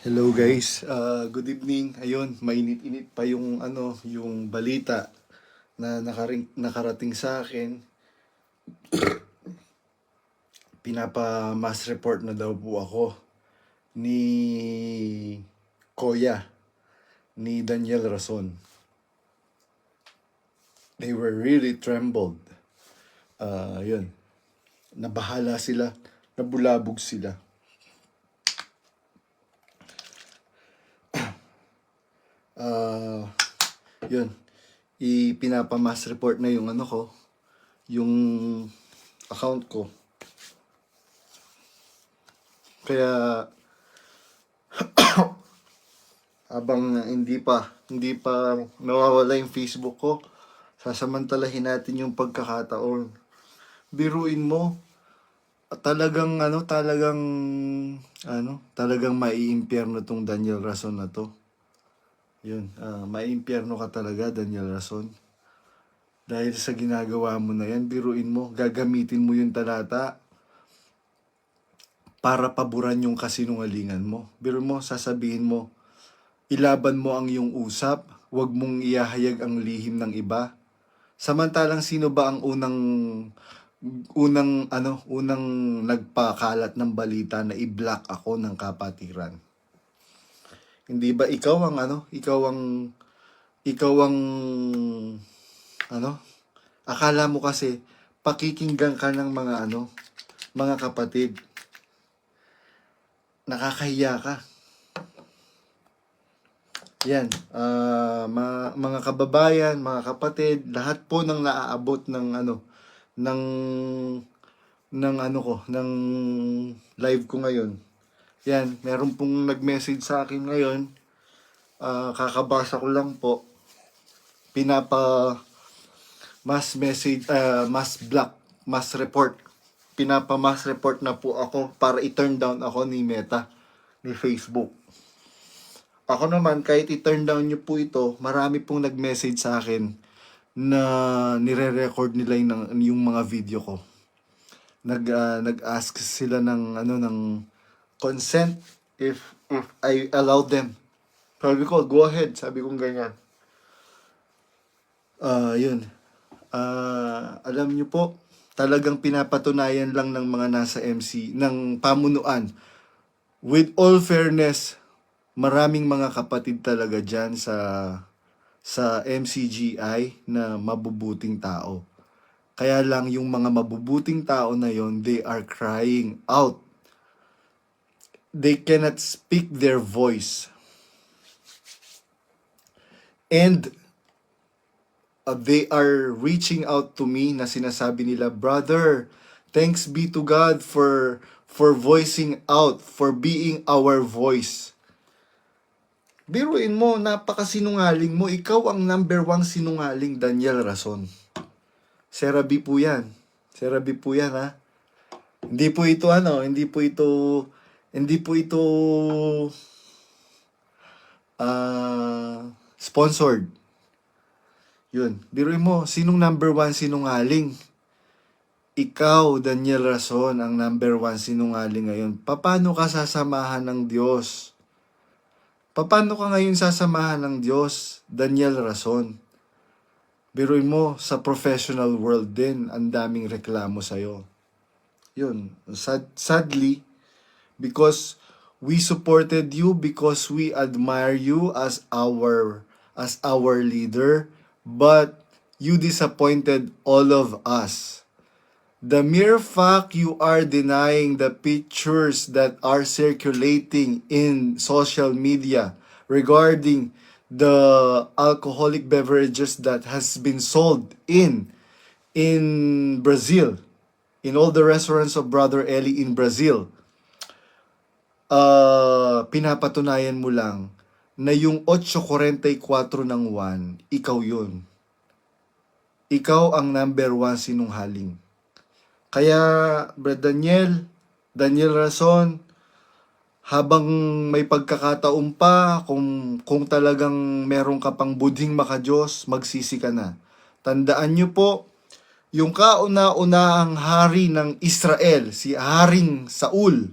Hello guys, good evening. Ayun, mainit-init pa yung yung balita na nakarating sa akin. Pinapa-mass report na daw po ako ni Koya, ni Daniel Rason. They were really trembled. Yun, nabahala sila, nabulabog sila. Yun, ipinapa-mass report na yung yung account ko. Kaya habang hindi pa nawawala yung Facebook ko, sasamantalahin natin yung pagkakataon. Biruin mo, talagang maiimpyerno tong Daniel Rason na to. Yun, maiimpyerno ka talaga, Daniel Rason. Dahil sa ginagawa mo na yan, biruin mo, gagamitin mo yung talata para paboran yung kasinungalingan mo. Biruin mo, sasabihin mo, ilaban mo ang iyong usap, huwag mong iahayag ang lihim ng iba. Samantalang sino ba ang unang nagpakalat ng balita na i-block ako ng kapatiran? Hindi ba ikaw ang akala mo kasi pakikinggan ka ng mga kapatid. Nakakahiya ka. Yan, mga kababayan, mga kapatid, lahat po ng naaabot ng live ko ngayon. Yan, meron pong nag-message sa akin ngayon. Kakabasa ko lang po. Mass report. Mass report na po ako para i-turn down ako ni Meta, ni Facebook. Ako naman, kahit i-turn down nyo po ito, marami pong nag-message sa akin na nire-record nila yung mga video ko. Nag-ask sila ng consent if I allow them. Sabi ko, go ahead. Sabi kong ganyan. Yun. Alam nyo po, talagang pinapatunayan lang ng mga nasa MC, ng pamunuan. With all fairness, maraming mga kapatid talaga dyan sa MCGI na mabubuting tao. Kaya lang yung mga mabubuting tao na yon, they are crying out. They cannot speak their voice. And they are reaching out to me na sinasabi nila, brother, thanks be to God for voicing out, for being our voice. Biruin mo, napakasinungaling mo. Ikaw ang number 1 sinungaling, Daniel Rason. Serabi po yan. Serabi po yan, ha? Hindi po ito sponsored. Yun. Biruin mo, sinong number 1 sinungaling? Ikaw, Daniel Rason, ang number 1 sinungaling ngayon. Paano ka sasamahan ng Diyos? Paano ka ngayon sasamahan ng Diyos, Daniel Rason? Biruin mo, sa professional world din, ang daming reklamo sa'yo. Yun. Sadly, because we supported you, because we admire you as our leader, but you disappointed all of us. The mere fact you are denying the pictures that are circulating in social media regarding the alcoholic beverages that has been sold in Brazil, in all the restaurants of Brother Eli in Brazil, pinapatunayan mo lang na yung 8:44 ng 1, ikaw yun. Ikaw ang number 1 sinunghaling. Kaya, Brad Daniel Rason, habang may pagkakataon pa, kung talagang meron ka pang budhing makadiyos, magsisi ka na. Tandaan nyo po, yung kauna-unahang hari ng Israel, si Haring Saul,